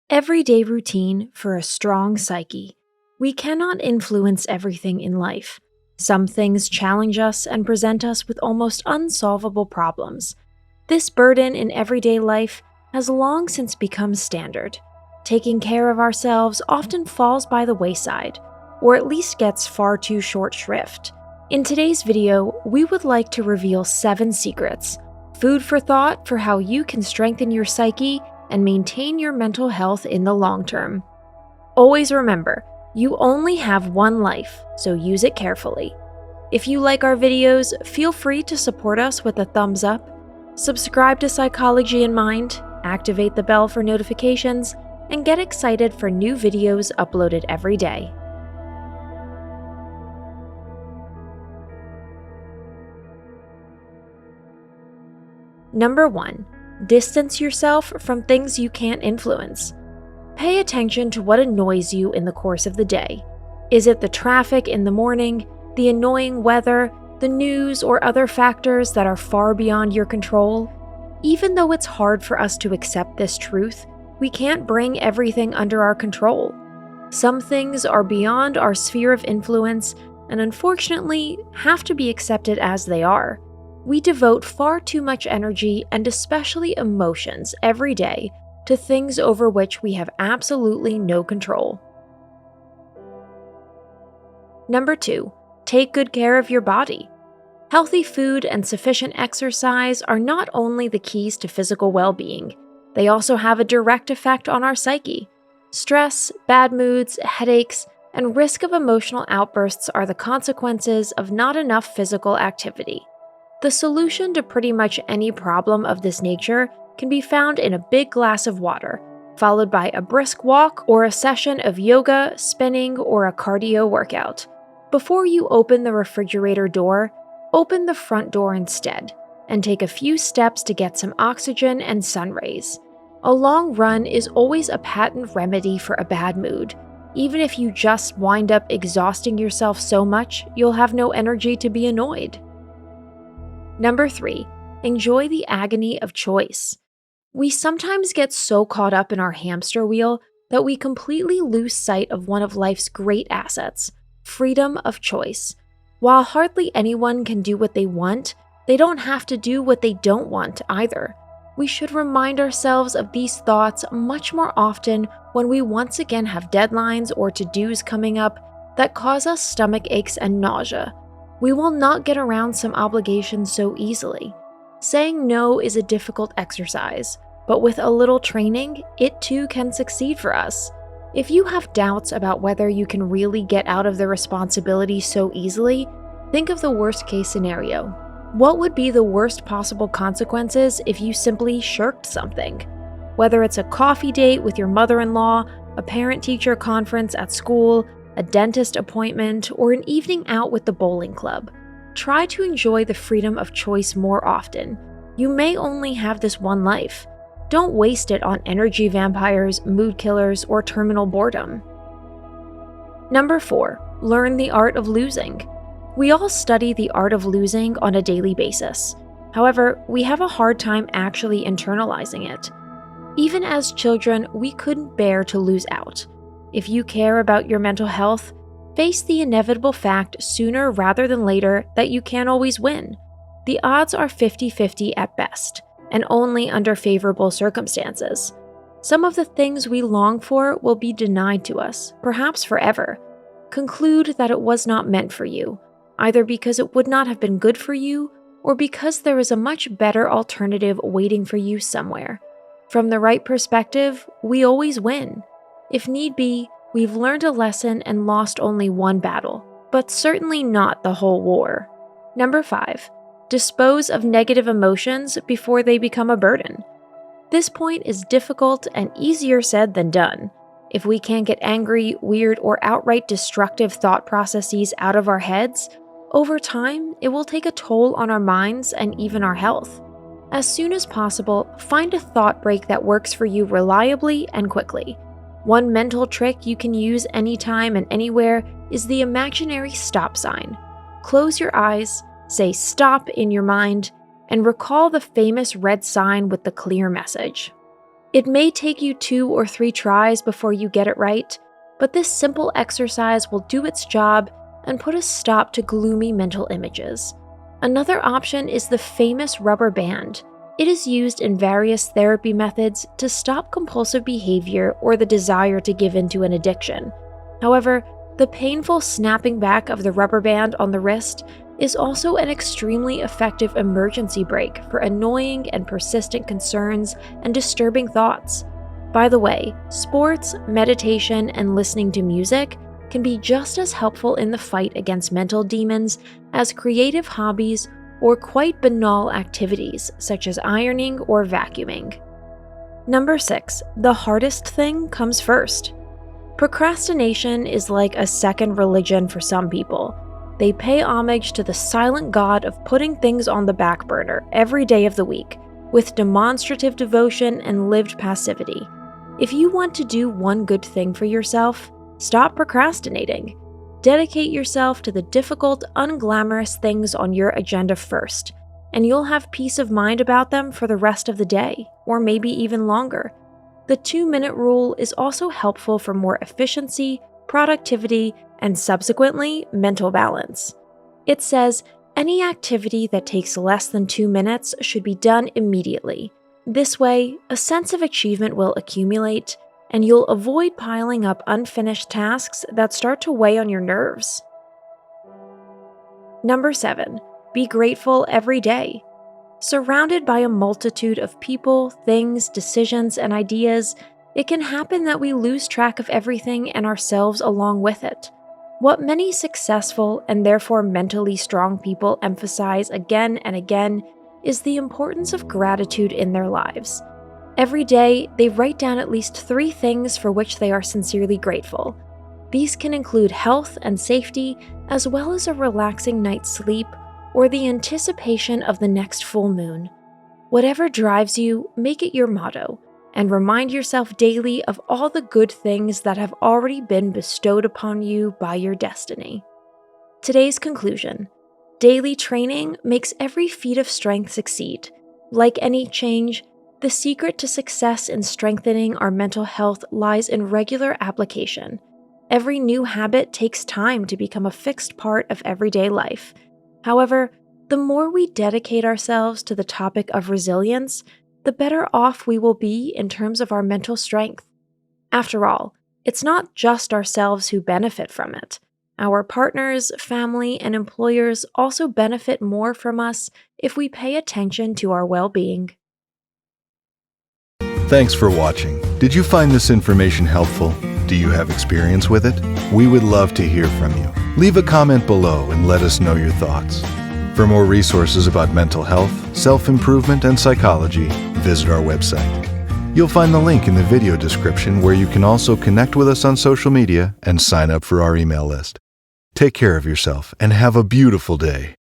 Everyday routine for a strong psyche. We cannot influence everything in life. Some things challenge us and present us with almost unsolvable problems. This burden in everyday life has long since become standard. Taking care of ourselves often falls by the wayside, or at least gets far too short shrift. In today's video, we would like to reveal 7 secrets, food for thought for how you can strengthen your psyche and maintain your mental health in the long term. Always remember, you only have one life, so use it carefully. If you like our videos, feel free to support us with a thumbs up, subscribe to Psychology in Mind, activate the bell for notifications, and get excited for new videos uploaded every day. Number 1. Distance yourself from things you can't influence. Pay attention to what annoys you in the course of the day. Is it the traffic in the morning, the annoying weather, the news, or other factors that are far beyond your control? Even though it's hard for us to accept this truth, we can't bring everything under our control. Some things are beyond our sphere of influence and unfortunately have to be accepted as they are. We devote far too much energy and especially emotions every day to things over which we have absolutely no control. Number 2. Take good care of your body. Healthy food and sufficient exercise are not only the keys to physical well-being, they also have a direct effect on our psyche. Stress, bad moods, headaches, and risk of emotional outbursts are the consequences of not enough physical activity. The solution to pretty much any problem of this nature can be found in a big glass of water, followed by a brisk walk or a session of yoga, spinning, or a cardio workout. Before you open the refrigerator door, open the front door instead, and take a few steps to get some oxygen and sun rays. A long run is always a patent remedy for a bad mood. Even if you just wind up exhausting yourself so much, you'll have no energy to be annoyed. Number 3. Enjoy the agony of choice. We sometimes get so caught up in our hamster wheel that we completely lose sight of one of life's great assets, freedom of choice. While hardly anyone can do what they want, they don't have to do what they don't want either. We should remind ourselves of these thoughts much more often when we once again have deadlines or to-dos coming up that cause us stomach aches and nausea. We will not get around some obligations so easily. Saying no is a difficult exercise, but with a little training, it too can succeed for us. If you have doubts about whether you can really get out of the responsibility so easily, think of the worst-case scenario. What would be the worst possible consequences if you simply shirked something? Whether it's a coffee date with your mother-in-law, a parent-teacher conference at school, a dentist appointment, or an evening out with the bowling club. Try to enjoy the freedom of choice more often. You may only have this one life. Don't waste it on energy vampires, mood killers, or terminal boredom. Number 4. Learn the art of losing. We all study the art of losing on a daily basis. However, we have a hard time actually internalizing it. Even as children, we couldn't bear to lose out. If you care about your mental health, face the inevitable fact sooner rather than later that you can't always win. The odds are 50-50 at best, and only under favorable circumstances. Some of the things we long for will be denied to us, perhaps forever. Conclude that it was not meant for you, either because it would not have been good for you, or because there is a much better alternative waiting for you somewhere. From the right perspective, we always win. If need be, we've learned a lesson and lost only one battle, but certainly not the whole war. Number 5. Dispose of negative emotions before they become a burden. This point is difficult and easier said than done. If we can't get angry, weird, or outright destructive thought processes out of our heads, over time, it will take a toll on our minds and even our health. As soon as possible, find a thought break that works for you reliably and quickly. One mental trick you can use anytime and anywhere is the imaginary stop sign. Close your eyes, say stop in your mind, and recall the famous red sign with the clear message. It may take you 2 or 3 tries before you get it right, but this simple exercise will do its job and put a stop to gloomy mental images. Another option is the famous rubber band. It is used in various therapy methods to stop compulsive behavior or the desire to give in to an addiction. However, the painful snapping back of the rubber band on the wrist is also an extremely effective emergency brake for annoying and persistent concerns and disturbing thoughts. By the way, sports, meditation, and listening to music can be just as helpful in the fight against mental demons as creative hobbies or quite banal activities such as ironing or vacuuming. Number 6, the hardest thing comes first. Procrastination is like a second religion for some people. They pay homage to the silent god of putting things on the back burner every day of the week, with demonstrative devotion and lived passivity. If you want to do one good thing for yourself, stop procrastinating. Dedicate yourself to the difficult, unglamorous things on your agenda first, and you'll have peace of mind about them for the rest of the day, or maybe even longer. The 2-minute rule is also helpful for more efficiency, productivity, and subsequently, mental balance. It says, any activity that takes less than 2 minutes should be done immediately. This way, a sense of achievement will accumulate, and you'll avoid piling up unfinished tasks that start to weigh on your nerves. Number 7, be grateful every day. Surrounded by a multitude of people, things, decisions, and ideas, it can happen that we lose track of everything and ourselves along with it. What many successful and therefore mentally strong people emphasize again and again is the importance of gratitude in their lives. Every day, they write down at least 3 things for which they are sincerely grateful. These can include health and safety, as well as a relaxing night's sleep or the anticipation of the next full moon. Whatever drives you, make it your motto, and remind yourself daily of all the good things that have already been bestowed upon you by your destiny. Today's conclusion: daily training makes every feat of strength succeed. Like any change, the secret to success in strengthening our mental health lies in regular application. Every new habit takes time to become a fixed part of everyday life. However, the more we dedicate ourselves to the topic of resilience, the better off we will be in terms of our mental strength. After all, it's not just ourselves who benefit from it. Our partners, family, and employers also benefit more from us if we pay attention to our well-being. Thanks for watching. Did you find this information helpful? Do you have experience with it? We would love to hear from you. Leave a comment below and let us know your thoughts. For more resources about mental health, self-improvement, and psychology, visit our website. You'll find the link in the video description where you can also connect with us on social media and sign up for our email list. Take care of yourself and have a beautiful day.